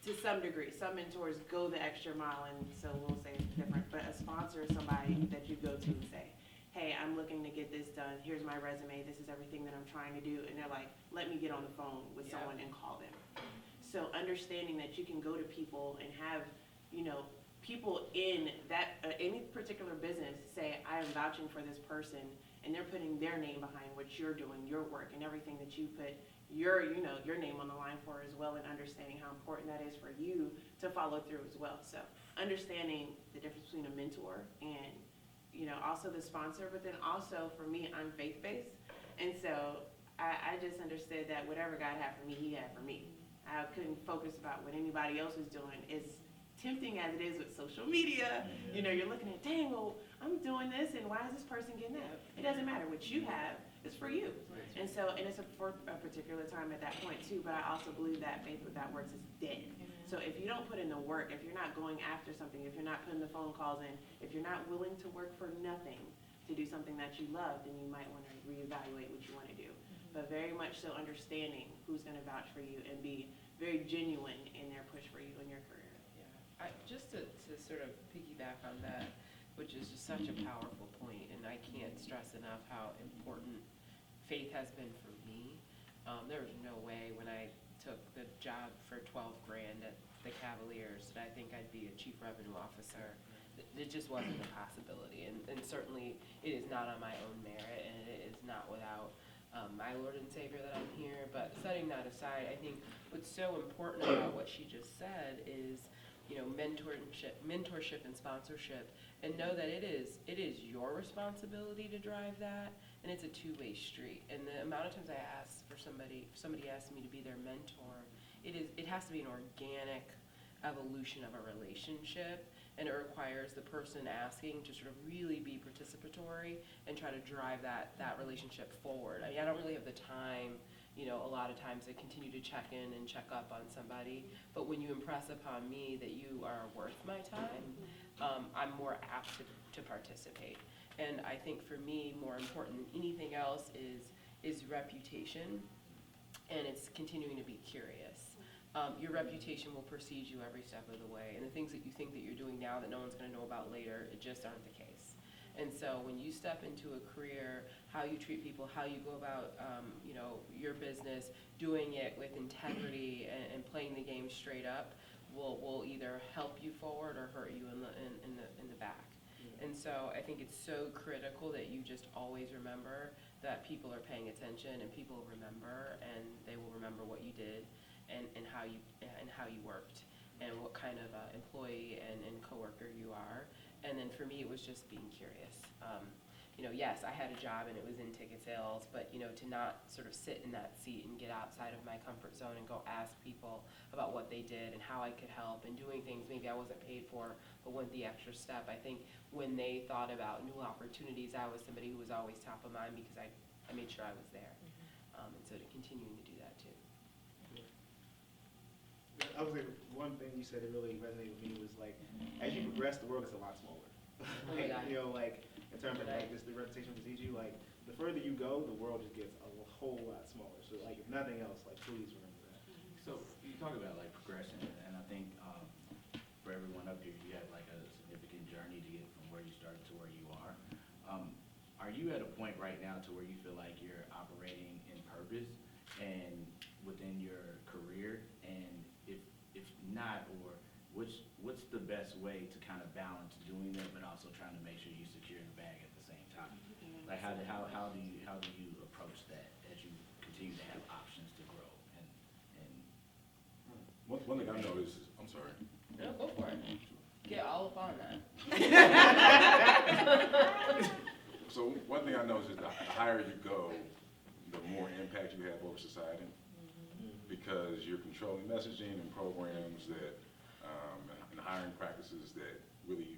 to some degree. Some mentors go the extra mile, and so we'll say it's different. But a sponsor is somebody that you go to and say, hey, I'm looking to get this done. Here's my resume. This is everything that I'm trying to do. And they're like, let me get on the phone with someone and call them. So understanding that you can go to people and have, people in that any particular business say, I am vouching for this person, and they're putting their name behind what you're doing, your work, and everything that you put your name on the line for as well, and understanding how important that is for you to follow through as well. So understanding the difference between a mentor and also the sponsor, but then also for me, I'm faith-based, and so I just understood that whatever God had for me, He had for me. I couldn't focus about what anybody else was doing. As tempting as it is with social media, you're looking at, dang, well, I'm doing this, and why is this person getting that? It doesn't matter. What you have is for you. And so, and it's for a particular time at that point too, but I also believe that faith without works is dead. So if you don't put in the work, if you're not going after something, if you're not putting the phone calls in, if you're not willing to work for nothing to do something that you love, then you might want to reevaluate what you want to do. But very much so understanding who's going to vouch for you and be very genuine in their push for you in your career. Yeah, just to sort of piggyback on that, which is just such a powerful point, and I can't stress enough how important faith has been for me. There was no way when I took the job for 12 grand at the Cavaliers that I think I'd be a chief revenue officer. It just wasn't a possibility, and certainly it is not on my own merit, and it is not without my Lord and Savior that I'm here. But setting that aside, I think what's so important about what she just said is, mentorship and sponsorship, and know that it is your responsibility to drive that, and it's a two-way street. And the amount of times I ask for somebody asks me to be their mentor, it has to be an organic evolution of a relationship, and it requires the person asking to sort of really be participatory and try to drive that relationship forward. I mean, I don't really have the time, a lot of times to continue to check in and check up on somebody, but when you impress upon me that you are worth my time, I'm more apt to participate. And I think for me, more important than anything else is reputation, and it's continuing to be curious. Your reputation will precede you every step of the way, and the things that you think that you're doing now that no one's going to know about later, it just aren't the case. And so when you step into a career, how you treat people, how you go about your business, doing it with integrity and playing the game straight up will either help you forward or hurt you in the back. And so I think it's so critical that you just always remember that people are paying attention, and people remember, and they will remember what you did and how you worked and what kind of employee and coworker you are. And then for me, it was just being curious. Yes, I had a job and it was in ticket sales, but to not sort of sit in that seat and get outside of my comfort zone and go ask people about what they did and how I could help, and doing things maybe I wasn't paid for but went the extra step. I think when they thought about new opportunities, I was somebody who was always top of mind because I made sure I was there. And so to continuing to do that too. I was like, one thing you said that really resonated with me was like, as you progress, the world gets a lot smaller. Like in terms of like just the reputation precedes you, like the further you go, the world just gets a whole lot smaller. So like if nothing else, like please remember that. So you talk about like progression, and I think for everyone up here, you had like a significant journey to get from where you started to where you are. Are you at a point right now to where you feel like you're operating in purpose and within your career? And if not, or what's the best way to kind of balance doing that, but also trying to make sure you secure the bag at the same time? Like how do you approach that as you continue to have options to grow and One thing I know is, I'm sorry. No, go for it. Get all up on that. So one thing I know is the higher you go, the more impact you have over society, because you're controlling messaging and programs that, and hiring practices that really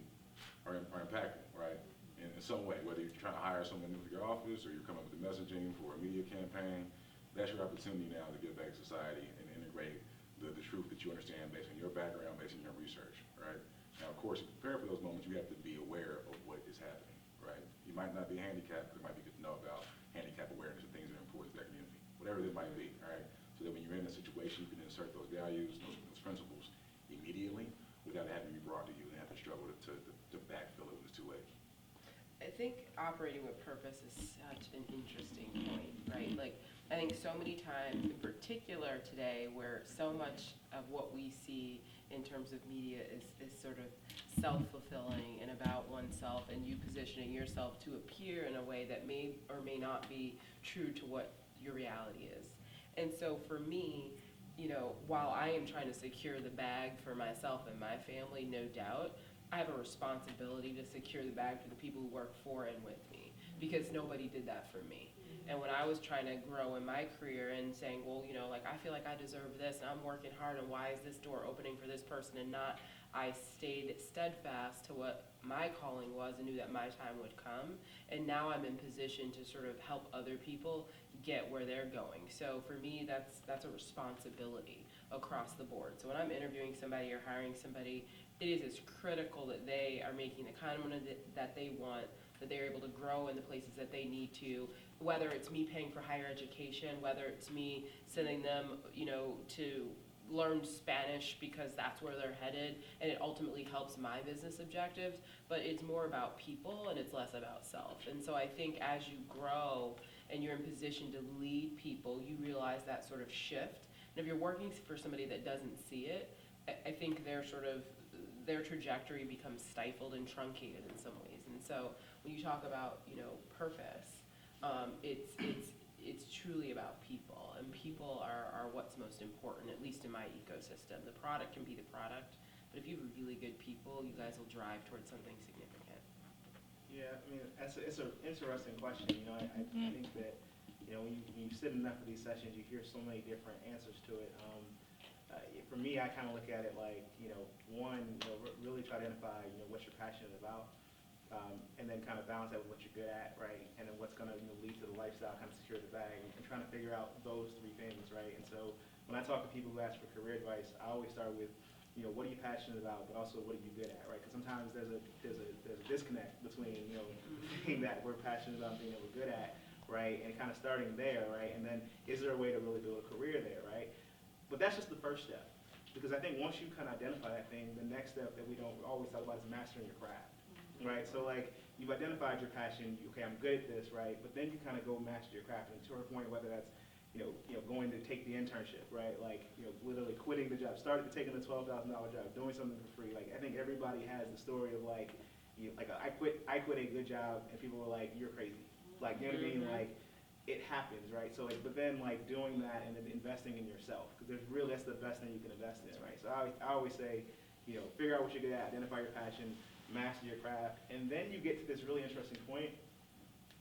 are impactful, right? In some way, whether you're trying to hire someone new for your office or you're coming up with the messaging for a media campaign, that's your opportunity now to give back to society and integrate the truth that you understand based on your background, based on your research, right? Now, of course, to prepare for those moments, you have to be aware of what is happening, right? You might not be handicapped, but it might be good to know about handicap awareness and things that are important to that community, whatever it might be, all right? So that when you're in a situation, you can insert those values, those principles think operating with purpose is such an interesting point, right? Like, I think so many times, in particular today, where so much of what we see in terms of media is sort of self-fulfilling and about oneself, and you positioning yourself to appear in a way that may or may not be true to what your reality is. And so for me, you know, while I am trying to secure the bag for myself and my family, no doubt, I have a responsibility to secure the bag for the people who work for and with me, because nobody did that for me. And when I was trying to grow in my career and saying, well, you know, like, I feel like I deserve this and I'm working hard, and why is this door opening for this person and not, I stayed steadfast to what my calling was and knew that my time would come. And now I'm in position to sort of help other people get where they're going. So for me, that's a responsibility across the board. So when I'm interviewing somebody or hiring somebody, it is as critical that they are making the kind of money that they want, that they're able to grow in the places that they need to, whether it's me paying for higher education, whether it's me sending them, you know, to learn Spanish because that's where they're headed, and it ultimately helps my business objectives, but it's more about people and it's less about self. And so I think as you grow and you're in position to lead people, you realize that sort of shift. And if you're working for somebody that doesn't see it, I think their trajectory becomes stifled and truncated in some ways. And so when you talk about, you know, purpose, it's truly about people, and people are what's most important, at least in my ecosystem. The product can be the product, but if you have really good people, you guys will drive towards something significant. Yeah, I mean, it's an interesting question. You know, I think that, you know, when you sit in enough of these sessions, you hear so many different answers to it. For me, I kind of look at it like, you know, one, you know, really try to identify, you know, what you're passionate about, and then kind of balance that with what you're good at, right? And then what's going to, you know, lead to the lifestyle, kind of secure the bag, and trying to figure out those three things, right? And so when I talk to people who ask for career advice, I always start with, you know, what are you passionate about, but also what are you good at, right? Because sometimes there's a disconnect between, you know, the thing that we're passionate about and being that we're good at, right? And kind of starting there, right? And then is there a way to really build a career there, right? But that's just the first step. Because I think once you kind of identify that thing, the next step that we don't always talk about is mastering your craft, right? So like, you've identified your passion, okay, I'm good at this, right? But then you kind of go master your craft, and to a point, whether that's, you know, going to take the internship, right? Like, you know, literally quitting the job, started taking the $12,000 job, doing something for free. Like, I think everybody has the story of like, you know, like I quit a good job, and people were like, you're crazy. Like, you know what I mean? Like, it happens, right? So like, but then like doing that and then investing in yourself, because that's the best thing you can invest in, right? So I always say, you know, figure out what you're good at, identify your passion, master your craft, and then you get to this really interesting point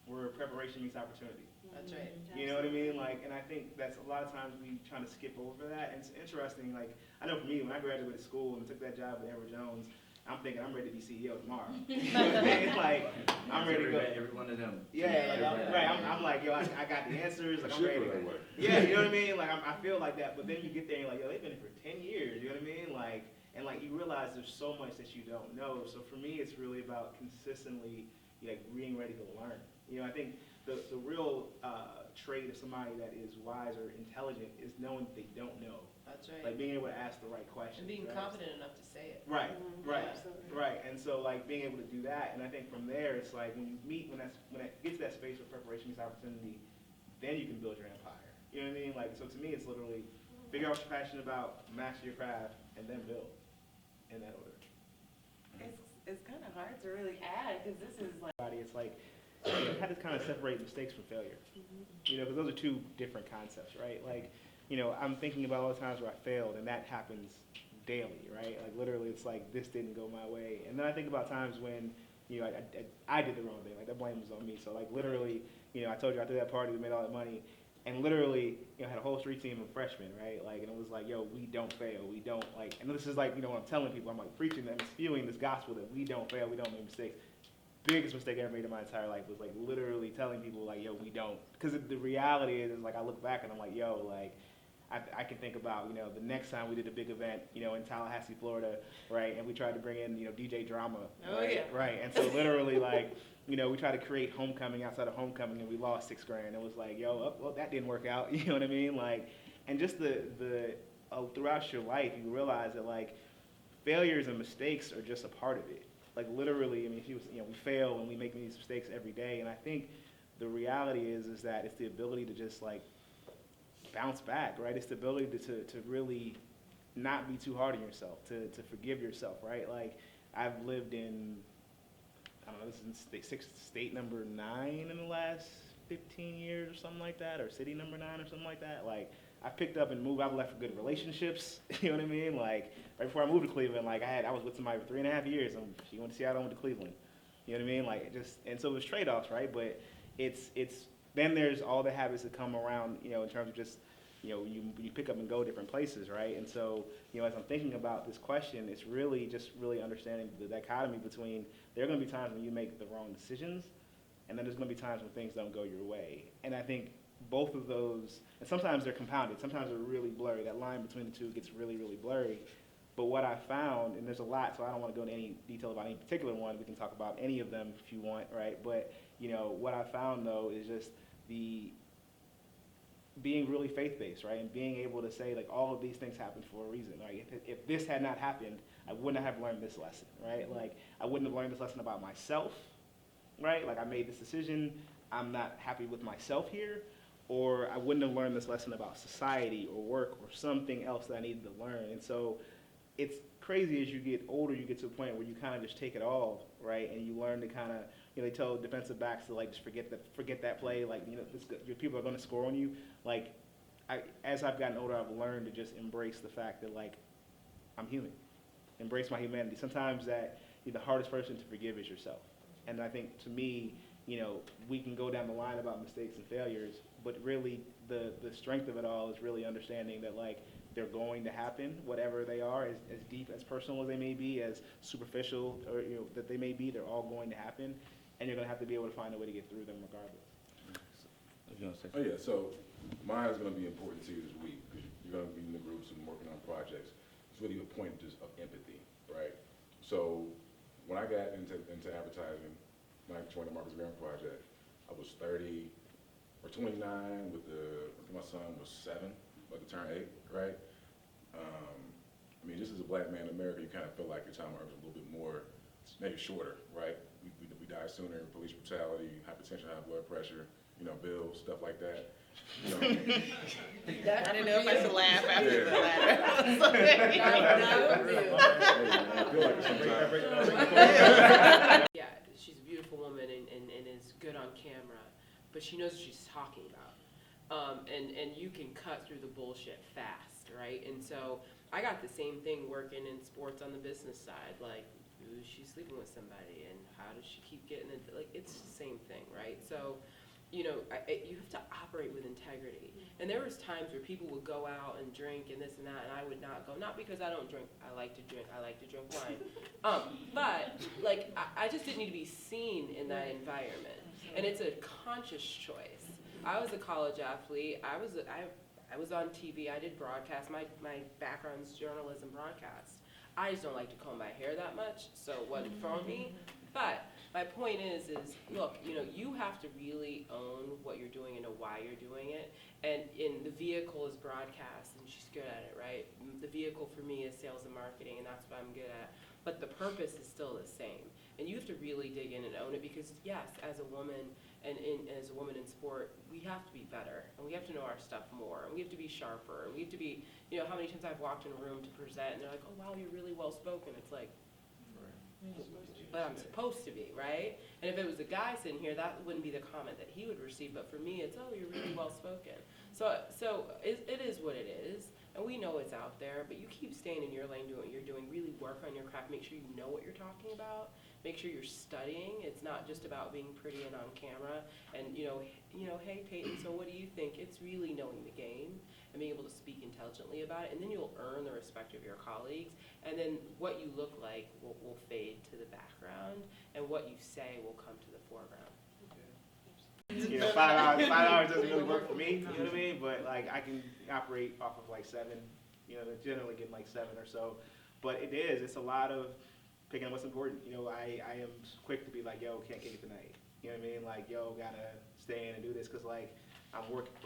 where preparation meets opportunity. That's right. You know what I mean? Like, and I think that's a lot of times we trying to skip over that. And it's interesting, like, I know for me, when I graduated school and took that job with Edward Jones, I'm thinking I'm ready to be CEO tomorrow. You know what I mean? Like, I'm ready to go. Every one of them. Yeah, like, I'm like, yo, I got the answers. Like, I'm ready to go. Yeah, you know what I mean? Like, I feel like that. But then you get there and you're like, yo, they've been here for 10 years. You know what I mean? Like, and like you realize there's so much that you don't know. So for me, it's really about consistently, like, being ready to learn. You know, I think the real trait of somebody that is wise or intelligent is knowing that they don't know. That's right. Like being able to ask the right questions. And being right? confident enough to say it. Right, right, Absolutely. right. And so like being able to do that, and I think from there it's like when it gets to that space where preparation meets opportunity, then you can build your empire. You know what I mean? Like, so to me, it's literally figure out what you're passionate about, master your craft, and then build in that order. It's kind of hard to really add, because this is like, It's like, you know, how to kind of separate mistakes from failure. You know, because those are two different concepts, right? Like, you know, I'm thinking about all the times where I failed, and that happens daily, right? Like, literally, it's like, this didn't go my way. And then I think about times when, you know, I did the wrong thing. Like, the blame was on me. So, like, literally, you know, I told you I threw that party, we made all that money, and literally, you know, had a whole street team of freshmen, right? Like, and it was like, yo, we don't fail. We don't, like, and this is like, you know, when I'm telling people, I'm like preaching them, spewing this gospel that we don't fail, we don't make mistakes. Biggest mistake I ever made in my entire life was like literally telling people like, yo, we don't. Because the reality is like, I look back and I'm like, yo, like, I can think about, you know, the next time we did a big event, you know, in Tallahassee, Florida, right? And we tried to bring in, you know, DJ Drama. Oh, right? yeah. Right. And so literally like, you know, we tried to create homecoming outside of homecoming and we lost $6 grand. It was like, yo, well, that didn't work out. You know what I mean? Like, and just throughout your life, you realize that like failures and mistakes are just a part of it. like literally, I mean, she was, we fail and we make these mistakes every day. And I think the reality is that it's the ability to just like bounce back, right? It's the ability to really not be too hard on yourself, to forgive yourself, right? Like, I've lived in, I don't know, this is state number 9 in the last 15 years or something like that, or city number 9 or something like that. Like, I picked up and moved. I've left for good relationships. You know what I mean? Like, right before I moved to Cleveland, like I was with somebody for 3.5 years, and she went to Seattle, I went to Cleveland. You know what I mean? Like, and so it was trade-offs, right? But it's then there's all the habits that come around, in terms of just, you pick up and go different places, right? And so, as I'm thinking about this question, it's really just really understanding the dichotomy between there are going to be times when you make the wrong decisions, and then there's going to be times when things don't go your way. And I think both of those, and sometimes they're compounded, sometimes they're really blurry. That line between the two gets really, really blurry. But what I found, and there's a lot, so I don't want to go into any detail about any particular one. We can talk about any of them if you want, right? But, what I found, though, is just the being really faith-based, right? And being able to say, like, all of these things happen for a reason, right? If this had not happened, I wouldn't have learned this lesson, right? Like, I wouldn't have learned this lesson about myself, right? Like, I made this decision, I'm not happy with myself here, or I wouldn't have learned this lesson about society or work or something else that I needed to learn. And so it's crazy as you get older, you get to a point where you kind of just take it all, right? And you learn to kind of, they tell defensive backs to like just forget that play, like your people are going to score on you. Like, as I've gotten older, I've learned to just embrace the fact that like I'm human, embrace my humanity. Sometimes that the hardest person to forgive is yourself. And I think to me, we can go down the line about mistakes and failures, but really the strength of it all is really understanding that like they're going to happen, whatever they are, as deep, as personal as they may be, as superficial or that they may be, they're all going to happen, and you're going to have to be able to find a way to get through them regardless. Oh yeah, so mine is going to be important to you this week because you're going to be in the groups and working on projects. It's really a point just of empathy, right? So when I got into advertising, when I joined the Marcus Graham Project, I was 30 or 29 with my son was 7, about to turn 8, right? I mean, just as a black man in America, you kind of feel like your time is a little bit more, maybe shorter, right? We die sooner in police brutality, hypertension, high blood pressure, bills, stuff like that. I didn't know if I should laugh after the latter. Yeah, she's a beautiful woman and is good on camera, but she knows what she's talking about. And you can cut through the bullshit fast, right? And so I got the same thing working in sports on the business side, like, ooh, she's sleeping with somebody, and how does she keep getting it? Like, it's the same thing, right? So, you have to operate with integrity. And there was times where people would go out and drink and this and that, and I would not go. Not because I don't drink. I like to drink. I like to drink wine. But, like, I just didn't need to be seen in that environment. And it's a conscious choice. I was a college athlete. I was on TV. I did broadcast. My background's journalism broadcast. I just don't like to comb my hair that much, so it wasn't for me. But my point is look, you have to really own what you're doing and know why you're doing it. And in the vehicle is broadcast, and she's good at it, right? The vehicle for me is sales and marketing, and that's what I'm good at. But the purpose is still the same. And you have to really dig in and own it because, yes, as a woman and as a woman in sport, we have to be better, and we have to know our stuff more, and we have to be sharper, and we have to be, how many times I've walked in a room to present, and they're like, oh, wow, you're really well-spoken. It's like, but I'm supposed to be, right? And if it was a guy sitting here, that wouldn't be the comment that he would receive. But for me, it's, oh, you're really well spoken. So it is what it is, and we know it's out there. But you keep staying in your lane, doing what you're doing. Really work on your craft. Make sure you know what you're talking about. Make sure you're studying. It's not just about being pretty and on camera. And hey Peyton, so what do you think? It's really knowing the game and being able to speak intelligently about it, and then you'll earn the respect of your colleagues, and then what you look like will fade to the background, and what you say will come to the foreground. 5 hours doesn't really work for me, you know what I mean? But like I can operate off of like 7, generally get like 7 or so. But it's a lot of picking up what's important. I am quick to be like, yo, can't kick it tonight. You know what I mean? Like, yo, gotta stay in and do this, because like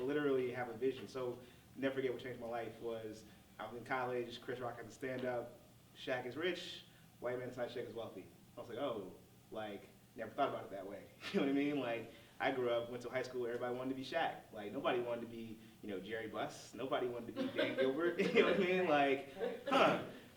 literally have a vision. So never forget what changed my life was I was in college, Chris Rock had to stand up, Shaq is rich, white man inside Shaq is wealthy. I was like, oh, like, never thought about it that way. You know what I mean? Like, I grew up, went to high school where everybody wanted to be Shaq. Like, nobody wanted to be, you know, Jerry Buss. Nobody wanted to be Dan Gilbert. You know what I mean? Like,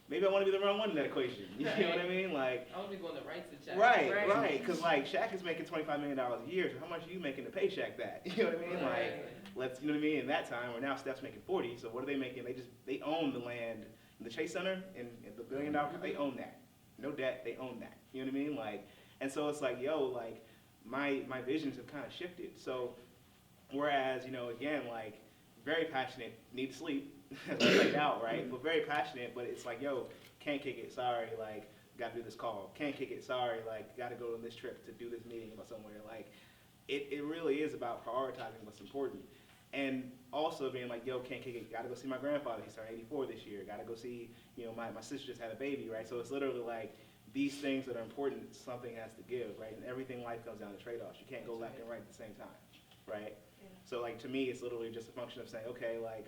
maybe I want to be the wrong one in that equation. You know what I mean? Like, I want to be going to rights and Shaq. right. Because, like, Shaq is making $25 million a year, so how much are you making to pay Shaq that? You know what I mean? Like, let's, you know what I mean? In that time, where now Steph's making 40, so what are they making? They own the land in the Chase Center and the $1 billion, they own that. No debt, they own that. You know what I mean? Like, and so it's like, yo, like, my visions have kind of shifted. So, whereas, you know, again, like, very passionate, need to sleep, laid out, right? But very passionate, but it's like, yo, can't kick it, sorry, like, gotta do this call. Can't kick it, sorry, like, gotta go on this trip to do this meeting about somewhere. Like, it really is about prioritizing what's important. And also being like, yo, can't kick it, gotta go see my grandfather, he's turning 84 this year. Gotta go see, you know, my sister just had a baby, right? So it's literally like, these things that are important, something has to give, right? And everything in life comes down to trade-offs. You can't go left and right at the same time, right? Yeah. So like, to me, it's literally just a function of saying, okay, like,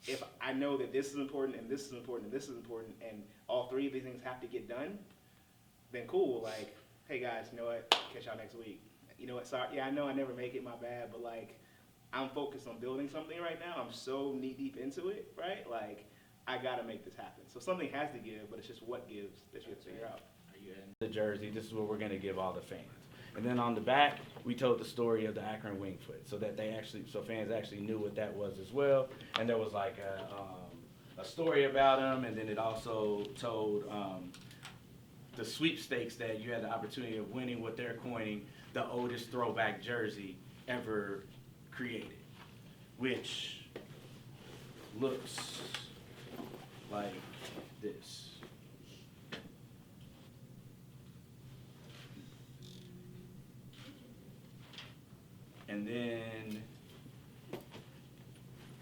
if I know that this is important and this is important and this is important and all three of these things have to get done, then cool, like, hey guys, you know what, catch y'all next week. You know what, sorry, yeah, I know I never make it, my bad, but like, I'm focused on building something right now. I'm so knee deep into it, right? Like, I gotta make this happen. So something has to give, but it's just what gives that you have to figure out. Are you in the jersey? This is what we're gonna give all the fans. And then on the back, we told the story of the Akron Wingfoot, so that so fans actually knew what that was as well. And there was like a story about them, and then it also told the sweepstakes that you had the opportunity of winning what they're coining the oldest throwback jersey ever created, which looks like this. And then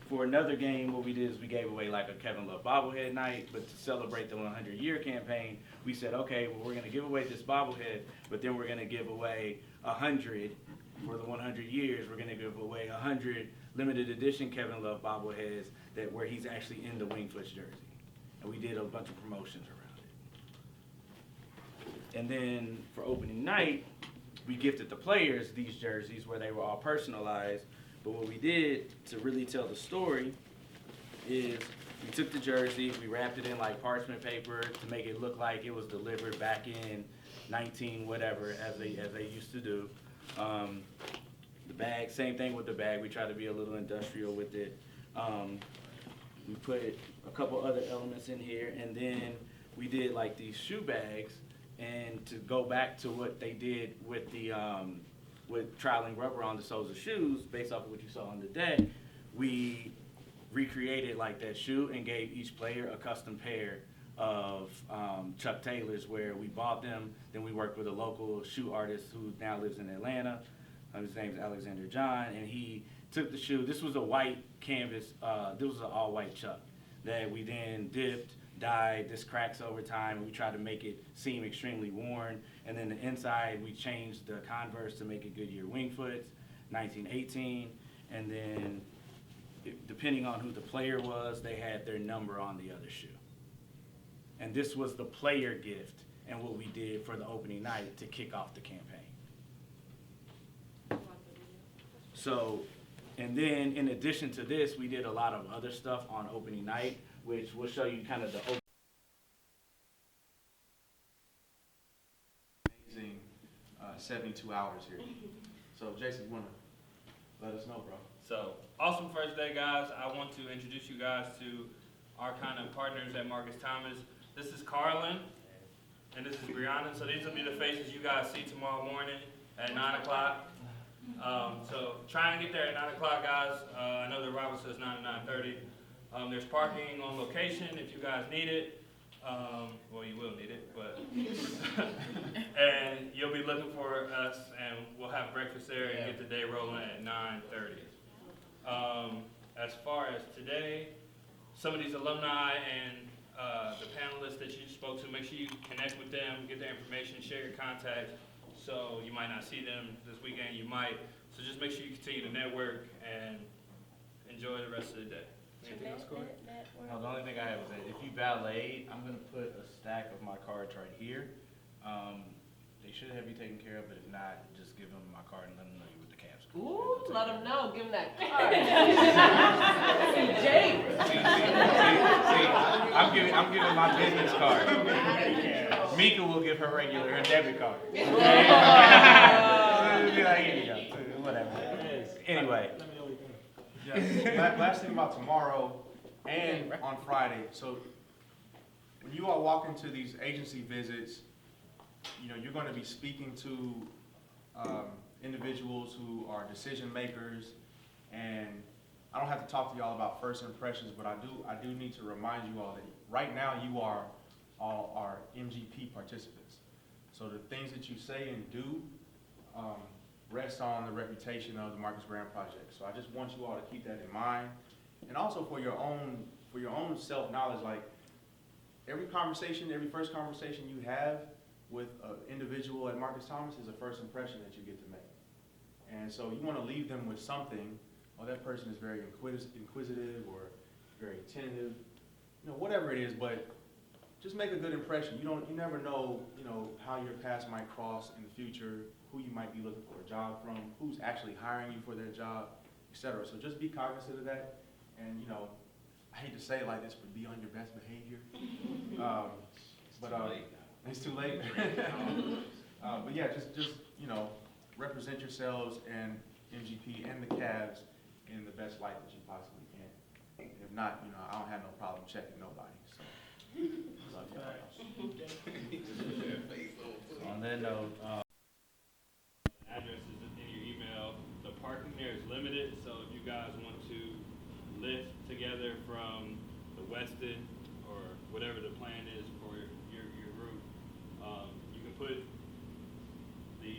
for another game, what we did is we gave away like a Kevin Love bobblehead night, but to celebrate the 100-year campaign, we said, okay, well, we're going to give away this bobblehead, but then we're going to give away 100 for the 100 years. We're going to give away 100 limited edition Kevin Love bobbleheads where he's actually in the Wingfoot's jersey. And we did a bunch of promotions around it. And then for opening night, we gifted the players these jerseys where they were all personalized. But what we did to really tell the story is we took the jersey, we wrapped it in like parchment paper to make it look like it was delivered back in 19 whatever as they used to do. The bag, same thing with the bag. We try to be a little industrial with it. We put a couple other elements in here, and then we did like these shoe bags. And to go back to what they did with the with trialing rubber on the soles of shoes, based off of what you saw on the deck, we recreated like that shoe and gave each player a custom pair of Chuck Taylors, where we bought them. Then we worked with a local shoe artist who now lives in Atlanta. His name's Alexander John, and he took the shoe. This was a white canvas. This was an all-white Chuck that we then dipped, dyed. This cracks over time. We tried to make it seem extremely worn. And then the inside, we changed the Converse to make it Goodyear Wingfoots, 1918. And then, depending on who the player was, they had their number on the other shoe. And this was the player gift and what we did for the opening night to kick off the campaign. So, and then in addition to this, we did a lot of other stuff on opening night, which will show you kind of the amazing 72 hours here. So Jason, you want to let us know, bro? So, awesome first day, guys. I want to introduce you guys to our kind of partners at Marcus Thomas. This is Carlin, and this is Brianna. So these will be the faces you guys see tomorrow morning at 9 o'clock. So try and get there at 9 o'clock, guys. I know the arrival says 9 to 9:30. There's parking on location if you guys need it. Well, you will need it, but and you'll be looking for us, and we'll have breakfast there and get the day rolling at 9:30. As far as today, some of these alumni and the panelists that you spoke to, make sure you connect with them, get their information, share your contacts. So you might not see them this weekend, you might. So just make sure you continue to network and enjoy the rest of the day. Anything else, Corey? No, the only thing I have is that if you valet, I'm going to put a stack of my cards right here. They should have you taken care of, but if not, just give them my card and let them know you with the cabs. Ooh, let them know, give them that card. James. I'm giving my business card. Mika will give her her debit card. Oh. Be like, here you go. Whatever. Anyway, last thing about tomorrow and on Friday. So when you all walk into these agency visits, you know, you're going to be speaking to individuals who are decision makers, and I don't have to talk to y'all about first impressions, but I do need to remind you all that right now you are all are MGP participants. So the things that you say and do rest on the reputation of the Marcus Graham Project. So I just want you all to keep that in mind, and also for your own self-knowledge. Like every first conversation you have with an individual at Marcus Thomas is a first impression that you get to make. And so you want to leave them with something. Oh, that person is very inquisitive or very attentive, you know, whatever it is, but just make a good impression. You never know, you know, how your paths might cross in the future, who you might be looking for a job from, who's actually hiring you for their job, etc. So just be cognizant of that. And, you know, I hate to say it like this, but be on your best behavior. It's too late. But yeah, just you know, represent yourselves and MGP and the Cavs in the best light that you possibly can. And if not, you know, I don't have no problem checking nobody. So, love y'all. On that note, Address is in your email. The parking there is limited, so if you guys want to lift together from the Weston or whatever the plan is for your route, you can put the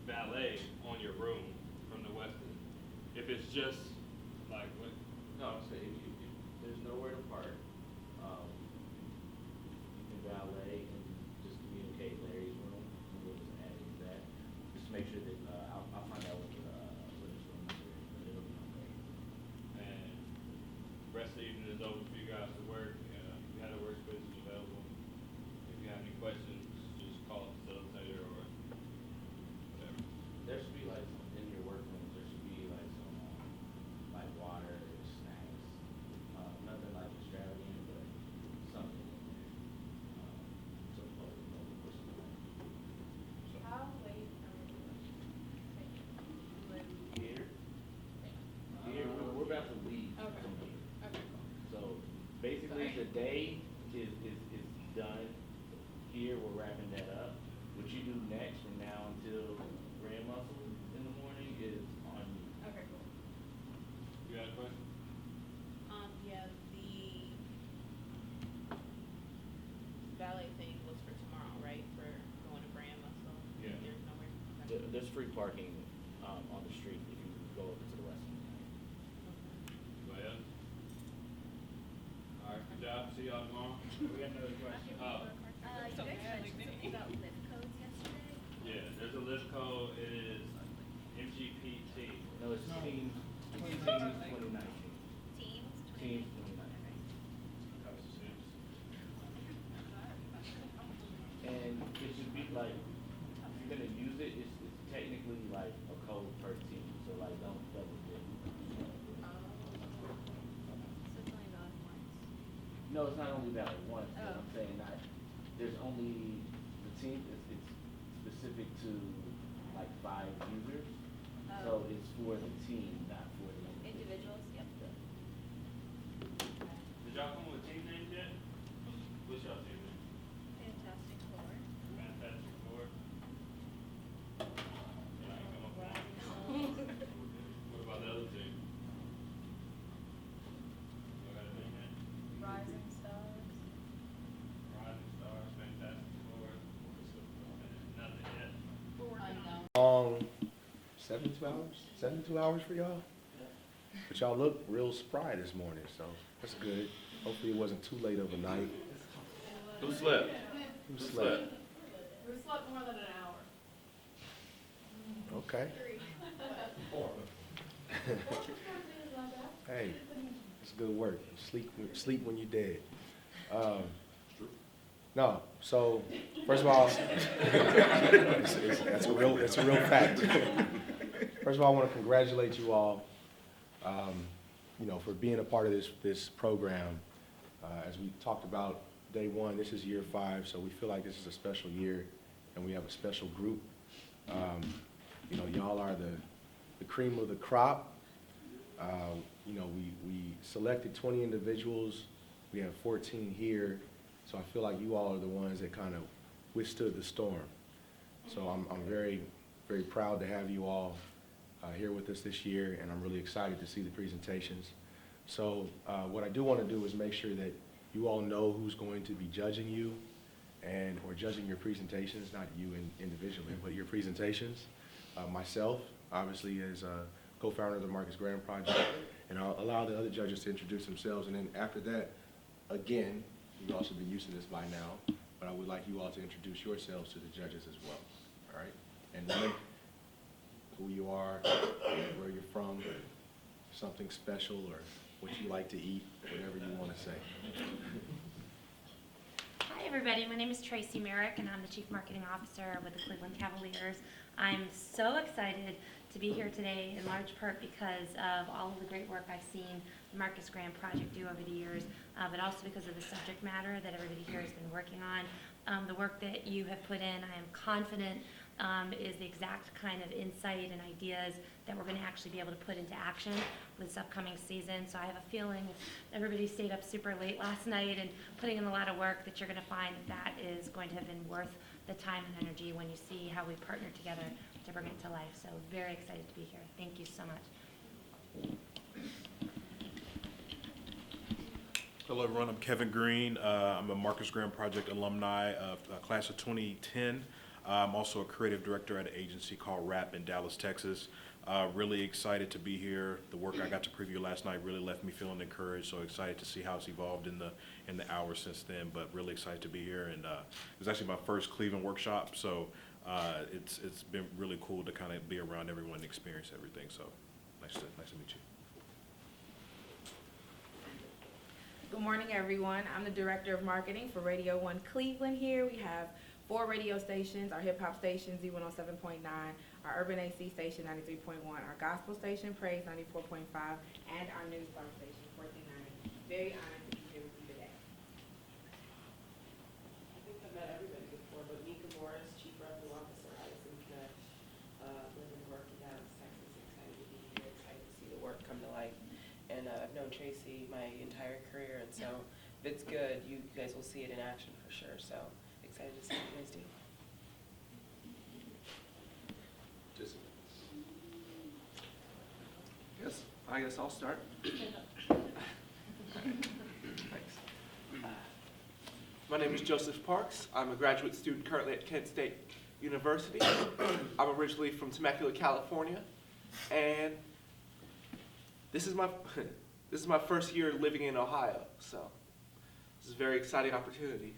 valet on your room from the Weston. If it's just like what? No, I'm saying if there's nowhere to park, you can valet and just communicate Larry's room, and we'll just add into that. Just to make sure that, I'll find out what his room is, but it'll be okay. And rest of the evening is open for you guys to work. You have the workspaces available. If you have any questions, just call the facilitator or whatever. There should be like, in your work rooms, there should be like some, like water, snacks, nothing like extravagant, but something in there. So, How late are we Here, we're about to leave Okay. from here. Okay. So basically, Sorry. the day is done. Here, we're wrapping that up. What you do next from now until Grand Muscle in the morning is on you. Okay, cool. You got a question? Yeah, the valet thing was for tomorrow, right? For going to Grand Muscle? Yeah. There's nowhere. Okay. There's free parking on the street if you go over to the west. Anybody else? All right, good job. See y'all tomorrow. We got another question. You guys mentioned something about lift codes yesterday. Yeah, there's a list code. It is MGPT. No, it's Teams 2019. Teams? Teams 2019. And it should be like, if you're gonna use it, it's technically like a code per team, so like don't double dip. So it's only valid once. No, it's not only valid once, but Oh. I'm saying not, there's only, the team, it's specific to like 5 users. So Oh. it's for the team, not for the Individuals? Yep. Did y'all come with team names yet? What's y'all team name? Fantastic Four. Fantastic Four. Yeah, I ain't come up with one. What about the other team? Y'all got a name yet? Rising Stars. Rising Stars, Fantastic Four. Nothing yet. Long 72 hours for y'all? But y'all look real spry this morning, so that's good. Hopefully it wasn't too late of a night. who slept? Who slept? We slept more than an hour. Okay. Hey, it's good work. Sleep when you're dead. No, so, first of all, that's a real fact. First of all, I want to congratulate you all, for being a part of this program. As we talked about day one, this is year 5, so we feel like this is a special year, and we have a special group. Y'all are the cream of the crop. We selected 20 individuals. We have 14 here. So I feel like you all are the ones that kind of withstood the storm. So I'm very, very proud to have you all here with us this year, and I'm really excited to see the presentations. So what I do want to do is make sure that you all know who's going to be judging you or judging your presentations, not you individually, but your presentations. Myself, obviously, as a co-founder of the Marcus Graham Project, and I'll allow the other judges to introduce themselves, and then after that, again, you've also been used to this by now, but I would like you all to introduce yourselves to the judges as well, all right? And then who you are, where you're from, something special, or what you like to eat, whatever you want to say. Hi, everybody. My name is Tracy Merrick, and I'm the Chief Marketing Officer with the Cleveland Cavaliers. I'm so excited to be here today, in large part because of all of the great work I've seen the Marcus Graham Project do over the years, but also because of the subject matter that everybody here has been working on. The work that you have put in, I am confident, is the exact kind of insight and ideas that we're going to actually be able to put into action with this upcoming season. So I have a feeling if everybody stayed up super late last night and putting in a lot of work, that you're going to find that is going to have been worth the time and energy when you see how we partner together to bring it to life. So very excited to be here. Thank you so much. Hello, everyone. I'm Kevin Green. I'm a Marcus Graham Project alumni of class of 2010. I'm also a creative director at an agency called RAP in Dallas, Texas. Really excited to be here. The work I got to preview last night really left me feeling encouraged, so excited to see how it's evolved in the hours since then, but really excited to be here. And it was actually my first Cleveland workshop, so it's been really cool to kind of be around everyone and experience everything. So nice to meet you. Good morning, everyone. I'm the Director of Marketing for Radio 1 Cleveland here. We have 4 radio stations, our hip-hop station, Z107.9, our urban AC station, 93.1, our gospel station, Praise, 94.5, and our news bar station, 1490. Very honored to be here with you today. I think I've met everybody before, but Mika Morris, Chief Revenue Officer, Addison Connect, live and work in Dallas, Texas. Excited to be here, excited to see the work come to life. And I've known Tracy my entire career, and so if it's good, you guys will see it in action for sure. So excited to see what you guys do. I guess I'll start. Thanks. My name is Joseph Parks. I'm a graduate student currently at Kent State University. I'm originally from Temecula, California, and this is my first year living in Ohio, so this is a very exciting opportunity.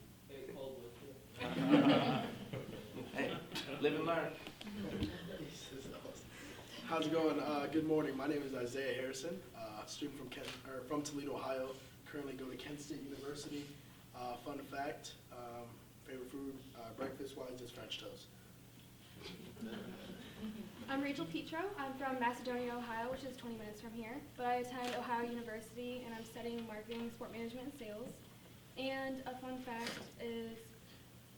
Hey, live and learn. How's it going? Good morning. My name is Isaiah Harrison, student from Toledo, Ohio. Currently go to Kent State University. Fun fact, favorite food, breakfast-wise, is French toast. I'm Rachel Petro. I'm from Macedonia, Ohio, which is 20 minutes from here. But I attend Ohio University, and I'm studying marketing, sport management, and sales. And a fun fact is,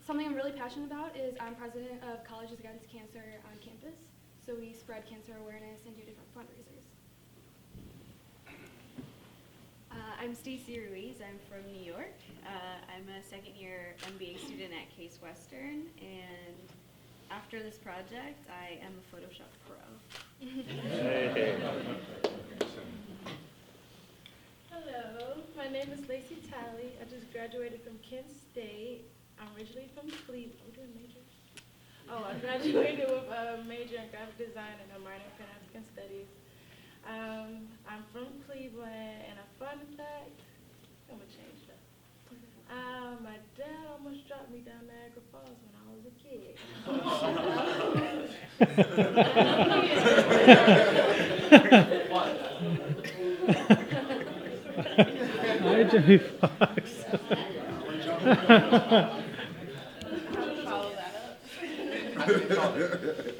something I'm really passionate about is I'm president of Colleges Against Cancer on campus. So we spread cancer awareness and do different fundraisers. I'm Stacey Ruiz. I'm from New York. I'm a second-year MBA student at Case Western, and after this project, I am a Photoshop pro. Hello, my name is Lacey Talley. I just graduated from Kent State. I'm originally from Cleveland. I graduated with a major in graphic design and a minor in Pan-African studies. I'm from Cleveland, and a fun fact, I'm gonna change that. My dad almost dropped me down Niagara Falls when I was a kid. Hi, Jimmy Fox. How do you call it?